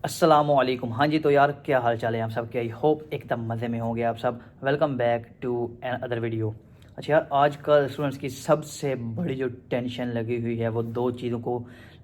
अस्सलामुअलैकुम। हाँ जी, तो यार क्या हाल चाल है आप सब के। आई होप एकदम मज़े में होंगे आप सब। Welcome back to another video. अच्छा यार, आजकल स्टूडेंट्स की सबसे बड़ी जो टेंशन लगी हुई है वो दो चीज़ों को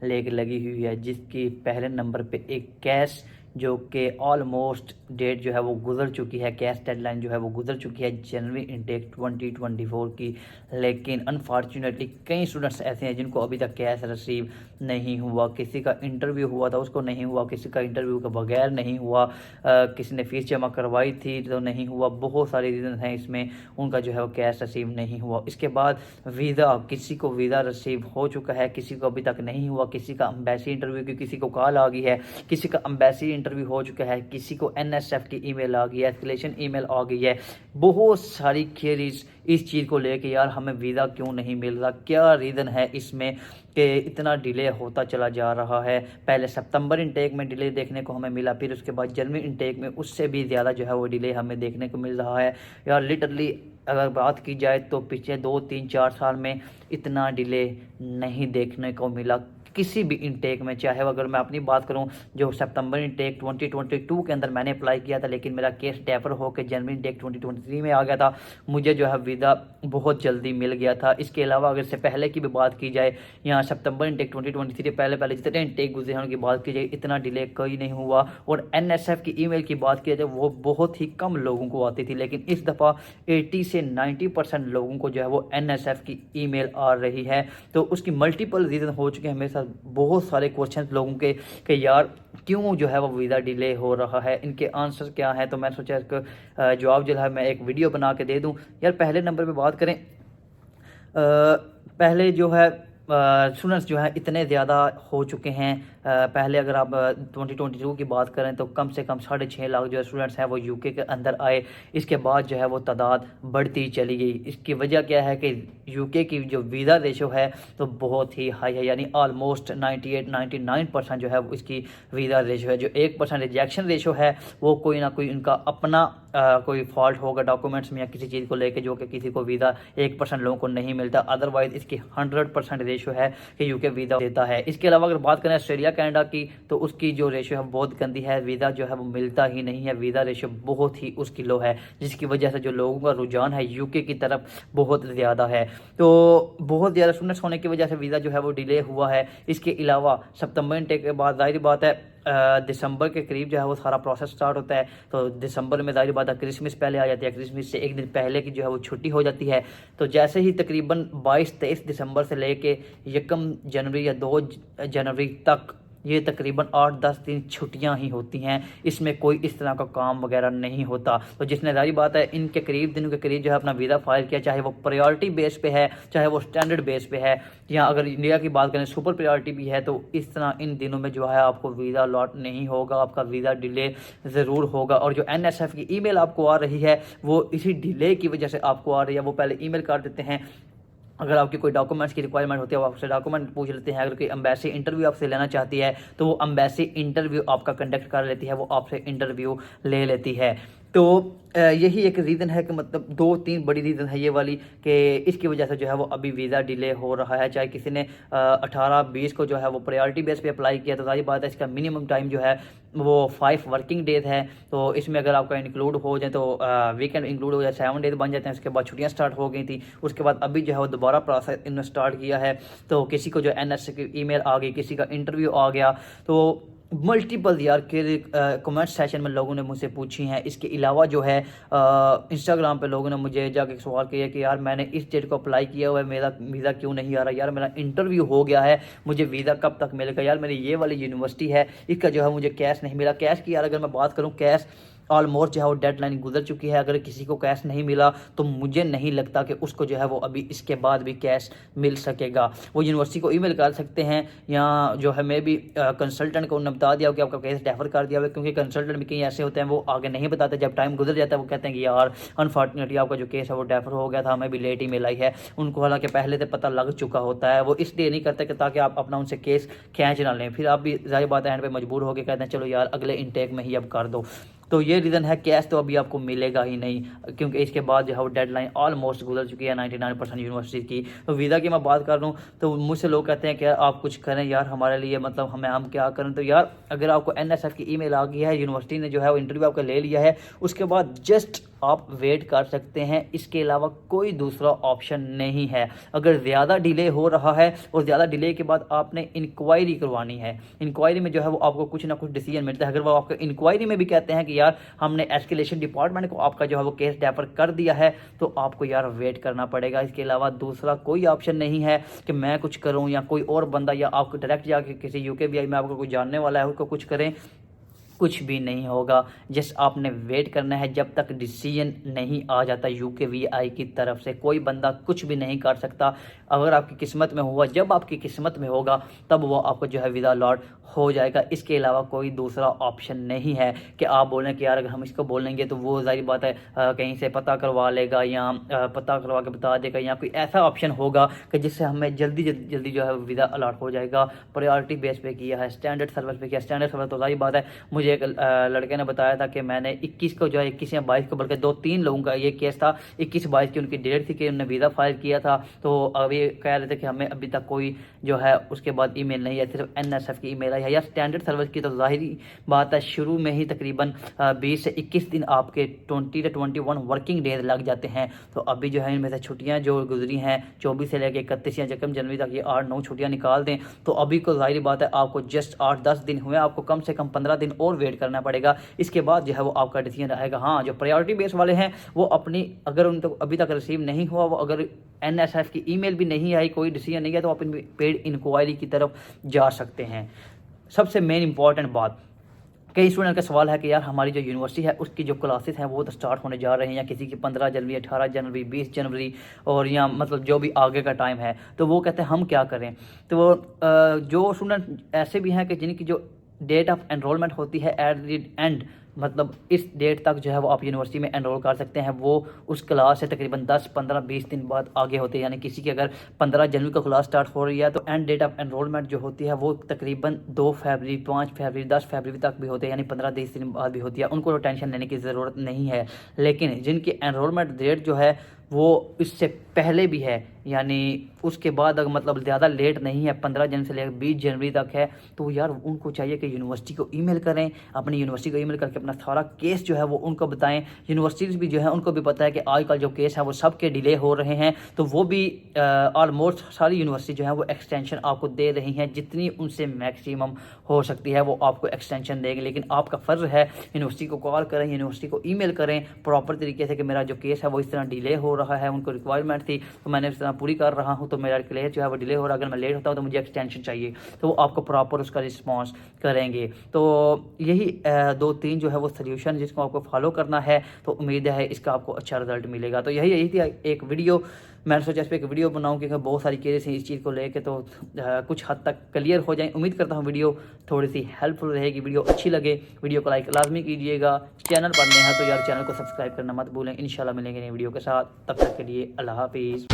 लेके लगी हुई है, जिसकी पहले नंबर पे एक कैश जो कि ऑलमोस्ट डेट जो है वो गुजर चुकी है। कैश डेडलाइन जो है वो गुजर चुकी है जनवरी इनटेक 2024 की। लेकिन अनफॉर्चुनेटली कई स्टूडेंट्स ऐसे हैं जिनको अभी तक कैश रिसीव नहीं हुआ। किसी का इंटरव्यू हुआ था उसको नहीं हुआ, किसी का इंटरव्यू के बगैर नहीं हुआ, किसी ने फ़ीस जमा करवाई थी तो नहीं हुआ। बहुत सारे रीज़न हैं इसमें, उनका जो है वो कैश रिसीव नहीं हुआ। इसके बाद वीज़ा, किसी को वीज़ा रिसीव हो चुका है, किसी को अभी तक नहीं हुआ। किसी का अम्बेसी इंटरव्यू की किसी को कॉल आ गई है, किसी का अम्बेसी इंटरव्यू हो चुका है, किसी को NSF की ईमेल आ गई है, एस्केलेशन ईमेल आ गई है। बहुत सारी क्वेरीज इस चीज़ को लेके, यार हमें वीज़ा क्यों नहीं मिल रहा, क्या रीज़न है इसमें कि इतना डिले होता चला जा रहा है। पहले सितंबर इनटेक में डिले देखने को हमें मिला, फिर उसके बाद जनवरी इनटेक में उससे भी ज़्यादा जो है वो डिले हमें देखने को मिल रहा है। यार लिटरली अगर बात की जाए तो पिछले 2 3 4 साल में इतना डिले नहीं देखने को मिला किसी भी इनटेक में। चाहे अगर मैं अपनी बात करूं, जो सितंबर इनटेक 2022 के अंदर मैंने अप्लाई किया था, लेकिन मेरा केस डेफर होकर जनवरी इनटेक 2023 में आ गया था। मुझे जो है वीज़ा बहुत जल्दी मिल गया था। इसके अलावा अगर से पहले की भी बात की जाए, यहाँ सितंबर इनटेक 2023 पहले पहले जितने इनटेक गुजरे हैं उनकी बात की जाए, इतना डिले कोई नहीं हुआ। और NSF की ईमेल की बात की जाए वो बहुत ही कम लोगों को आती थी, लेकिन इस दफ़ा 80 से 90% लोगों को जो है वो NSF की ईमेल आ रही है। तो उसकी मल्टीपल रीज़न हो चुके हैं मेरे साथ। बहुत सारे क्वेश्चन लोगों के कि यार क्यों जो है वो वीज़ा डिले हो रहा है, इनके आंसर क्या है। तो मैं सोचा इसका जवाब जो है मैं एक वीडियो बना के दे दूं। यार पहले नंबर पे बात करें, पहले जो है स्टूडेंट्स जो है इतने ज़्यादा हो चुके हैं। पहले अगर आप 2022 की बात करें तो कम से कम 6.5 लाख जो स्टूडेंट्स हैं वो यूके के अंदर आए। इसके बाद जो है वो तादाद बढ़ती चली गई। इसकी वजह क्या है कि यूके की जो वीज़ा रेशो है तो बहुत ही हाई है, यानी ऑलमोस्ट 98-99% जो है वो इसकी वीज़ा रेशो है। जो 1% रिजेक्शन रेशो है वो कोई ना कोई उनका अपना कोई फॉल्ट होगा डॉक्यूमेंट्स में या किसी चीज़ को लेके, जो कि किसी को वीज़ा 1% लोगों को नहीं मिलता। अदरवाइज इसकी 100% रेशो है कि यूके वीज़ा देता है। इसके अलावा अगर बात करें ऑस्ट्रेलिया कनाडा की, तो उसकी जो रेशो है बहुत गंदी है। वीज़ा जो है वो मिलता ही नहीं है, वीज़ा रेशो बहुत ही उसकी लो है, जिसकी वजह से जो लोगों का रुझान है यूके की तरफ बहुत ज़्यादा है। तो बहुत ज़्यादा स्टूडेंट्स होने की वजह से वीज़ा जो है वो डिले हुआ है। इसके अलावा सितंबर इनटेक के बाद जाहिर बात है दिसंबर के करीब जो है वो सारा प्रोसेस स्टार्ट होता है। तो दिसंबर में जाहिर बात है क्रिसमस पहले आ जाती है, क्रिसमस से एक दिन पहले की जो है वो छुट्टी हो जाती है। तो जैसे ही तकरीबन 22-23 दिसंबर से लेके 1 जनवरी या 2 जनवरी तक ये तकरीबन 8-10 दिन छुट्टियां ही होती हैं। इसमें कोई इस तरह का काम वगैरह नहीं होता। तो जिसने जाहिर बात है इनके करीब दिनों के करीब जो है अपना वीज़ा फाइल किया, चाहे वो प्रायोरिटी बेस पे है चाहे वो स्टैंडर्ड बेस पे है, या अगर इंडिया की बात करें सुपर प्रायोरिटी भी है, तो इस तरह इन दिनों में जो है आपको वीज़ा लॉट नहीं होगा, आपका वीज़ा डिले ज़रूर होगा। और जो NSF की ईमेल आपको आ रही है वो इसी डिले की वजह से आपको आ रही है। वो पहले ईमेल कर देते हैं, अगर आपकी कोई डॉक्यूमेंट्स की रिक्वायरमेंट होती है वो आपसे डॉक्यूमेंट पूछ लेते हैं। अगर कोई अम्बेसी इंटरव्यू आपसे लेना चाहती है तो वो अम्बेसी इंटरव्यू आपका कंडक्ट कर लेती है, वो आपसे इंटरव्यू ले लेती है। तो यही एक रीज़न है कि मतलब 2-3 बड़ी रीज़न है ये वाली कि इसकी वजह से जो है वो अभी वीज़ा डिले हो रहा है। चाहे किसी ने 18-20 को जो है वो प्रायोरिटी बेस पे अप्लाई किया, तो सारी बात है इसका मिनिमम टाइम जो है वो 5 वर्किंग डेज है। तो इसमें अगर आपका इंक्लूड हो जाए तो वीकेंड इंक्लूड हो जाए 7 डेज बन जाते हैं। उसके बाद छुट्टियां स्टार्ट हो गई थी, उसके बाद अभी जो है वो दोबारा प्रोसेस इन्होंने स्टार्ट किया है। तो किसी को जो NSF की ईमेल आ गई, किसी का इंटरव्यू आ गया। तो मल्टीपल यार के कमेंट सेशन में लोगों ने मुझसे पूछी हैं। इसके अलावा जो है इंस्टाग्राम पे लोगों ने मुझे जाके सवाल किया कि यार मैंने इस डेट को अप्लाई किया हुआ है, मेरा वीज़ा क्यों नहीं आ रहा, यार मेरा इंटरव्यू हो गया है, मुझे वीज़ा कब तक मिलेगा, यार मेरी ये वाली यूनिवर्सिटी है इसका जो है मुझे कैश नहीं मिला। कैश की यार अगर मैं बात करूँ, कैश ऑलमोस्ट जो है वो डेडलाइन गुजर चुकी है। अगर किसी को कैश नहीं मिला तो मुझे नहीं लगता कि उसको जो है वो अभी इसके बाद भी कैश मिल सकेगा। वो यूनिवर्सिटी को ईमेल कर सकते हैं, या जो है मैं भी कंसल्टेंट को उन्होंने बता दिया कि आपका केस डेफर कर दिया हुआ है, क्योंकि कंसल्टेंट भी कहीं ऐसे होते हैं वो आगे नहीं बताते। जब टाइम गुजर जाता है वो कहते हैं कि यार अनफॉर्चुनेटली आपका जो केस है वो डेफर हो गया था, हमें भी लेट ईमेल आई है। उनको हालांकि पहले से पता लग चुका होता है, वो इसलिए नहीं करते कि ताकि आप अपना उनसे केस खींच ना लें, फिर आप भी जाहिर बात है एंड पे मजबूर होकर कहते हैं चलो यार अगले इनटेक में ही अब कर दो। तो ये रीज़न है, कैश तो अभी आपको मिलेगा ही नहीं, क्योंकि इसके बाद जो है वो डेडलाइन ऑलमोस्ट गुजर चुकी है 99% यूनिवर्सिटी की। तो वीज़ा की मैं बात कर रहा हूँ तो मुझसे लोग कहते हैं कि यार आप कुछ करें यार हमारे लिए, मतलब हम क्या करें। तो यार अगर आपको NSF की ईमेल आ गई है, यूनिवर्सिटी ने जो है वो इंटरव्यू आपका ले लिया है, उसके बाद जस्ट आप वेट कर सकते हैं, इसके अलावा कोई दूसरा ऑप्शन नहीं है। अगर ज़्यादा डिले हो रहा है और ज़्यादा डिले के बाद आपने इंक्वायरी करवानी है, इंक्वायरी में जो है वो आपको कुछ ना कुछ डिसीजन मिलता है। अगर वो आपको इंक्वायरी में भी कहते हैं कि यार हमने एस्केलेशन डिपार्टमेंट को आपका जो है वो केस डेफर कर दिया है, तो आपको यार वेट करना पड़ेगा। इसके अलावा दूसरा कोई ऑप्शन नहीं है कि मैं कुछ करूं या कोई और बंदा या आपको डायरेक्ट जाके किसी UKVI में आपको कोई जानने वाला है उसको कुछ करें, कुछ भी नहीं होगा। जस्ट आपने वेट करना है जब तक डिसीजन नहीं आ जाता UKVI की तरफ से। कोई बंदा कुछ भी नहीं कर सकता। अगर आपकी किस्मत में हुआ, जब आपकी किस्मत में होगा तब वो आपको जो है वीज़ा अलॉट हो जाएगा। इसके अलावा कोई दूसरा ऑप्शन नहीं है कि आप बोलें कि यार अगर हम इसको बोलेंगे तो वो जाहिर बात है कहीं से पता करवा लेगा या पता करवा के बता देगा, या कोई ऐसा ऑप्शन होगा कि जिससे हमें जल्दी जो है वीज़ा अलॉट हो जाएगा। प्रायोरिटी बेस पे किया है, स्टैंडर्ड सर्विस पे किया। स्टैंडर्ड सर्विस तो जाहिर बात है, मुझे एक लड़के ने बताया था कि मैंने 21 को जो है 21 या 22 को, बल्कि 2-3 लोगों का ये केस था, 21-22 की उनकी डेट थी कि उन्होंने वीज़ा फाइल किया था। तो अभी कह रहे थे कि हमें अभी तक कोई जो है उसके बाद ईमेल नहीं है, सिर्फ NSF की ईमेल आई है। या स्टैंडर्ड सर्विस की तो जाहिर बात है शुरू में ही तकरीबन 20 से 21 दिन आपके 20 से 21 वर्किंग डेज लग जाते हैं। तो अभी जो है इनमें से छुट्टियाँ जो गुजरी हैं 24 से लेकर 31 या 1 जनवरी तक, ये 8-9 छुट्टियाँ निकाल दें तो अभी को जाहिर बात है आपको जस्ट 8-10 दिन हुए, आपको कम से कम 15 दिन और वेट करना पड़ेगा। इसके बाद जो है वो आपका डिसीजन आएगा। हाँ, जो प्रायोरिटी बेस वाले हैं वो अपनी, अगर उनको अभी तक रिसीव नहीं हुआ, वो अगर NSF की ईमेल भी नहीं आई, कोई डिसीजन नहीं है, तो आप पेड इंक्वायरी की तरफ जा सकते हैं। सबसे मेन इंपॉर्टेंट बात, कई स्टूडेंट का सवाल है कि यार हमारी जो यूनिवर्सिटी है उसकी जो क्लासेस हैं वो तो स्टार्ट होने जा रहे हैं, या किसी की 15 जनवरी, 18 जनवरी, 20 जनवरी, और या मतलब जो भी आगे का टाइम है, तो वो कहते हैं हम क्या करें। तो वो जो स्टूडेंट ऐसे भी हैं कि जिनकी जो डेट ऑफ एनरोलमेंट होती है एट द एंड, मतलब इस डेट तक जो है वो आप यूनिवर्सिटी में एनरोल कर सकते हैं, वो उस क्लास से तकरीबन 10, 15, 20 दिन बाद आगे होते हैं। यानी किसी की अगर 15 जनवरी को क्लास स्टार्ट हो रही है तो एंड डेट ऑफ एनरोलमेंट जो होती है वो तकरीबन 2 फरवरी, 5 फरवरी, 10 फरवरी तक भी होते हैं, यानी 15-20 दिन बाद भी होती है। उनको तो टेंशन लेने की ज़रूरत नहीं है। लेकिन जिनकी एनरोलमेंट डेट जो है वो इससे पहले भी है, यानी उसके बाद अगर मतलब ज़्यादा लेट नहीं है, 15 जनवरी से लेकर 20 जनवरी तक है, तो यार उनको चाहिए कि यूनिवर्सिटी को ईमेल करें, अपनी यूनिवर्सिटी को ईमेल करके अपना सारा केस जो है वो उनको बताएं। यूनिवर्सिटीज़ भी जो है उनको भी पता है कि आजकल जो केस है वो सबके डिले हो रहे हैं, तो वो भी ऑलमोस्ट सारी यूनिवर्सिटी जो है वो एक्सटेंशन आपको दे रही हैं, जितनी उनसे मैक्सिमम हो सकती है वो आपको एक्सटेंशन देंगे। लेकिन आपका फ़र्ज़ है यूनिवर्सिटी को कॉल करें, यूनिवर्सिटी को ईमेल करें प्रॉपर तरीके से कि मेरा जो केस है वो इस तरह डिले हो रहा है, उनको रिक्वायरमेंट थी तो मैंने इस तरह पूरी कर रहा हूँ, तो मेरा केस जो है वो डिले हो रहा है, अगर मैं लेट होता हूँ तो मुझे एक्सटेंशन चाहिए, तो वो आपको प्रॉपर उसका रिस्पॉन्स करेंगे। तो यही 2-3 जो है वो सोल्यूशन जिसको आपको फॉलो करना है, तो उम्मीद है इसका आपको अच्छा रिजल्ट मिलेगा। तो यही थी एक वीडियो, मैंने सोचा इस पर एक वीडियो बनाऊँ क्योंकि बहुत सारी केसेस हैं इस चीज़ को लेकर, तो कुछ हद तक क्लियर हो जाए। उम्मीद करता हूँ वीडियो थोड़ी सी हेल्पफुल रहेगी। वीडियो अच्छी लगे वीडियो को लाइक लाजमी कीजिएगा। चैनल पर नए हैं तो यार चैनल को सब्सक्राइब करना मत भूलें। इंशाल्लाह मिलेंगे नई वीडियो के साथ, तब तक के लिए अल्लाह हाफिज़।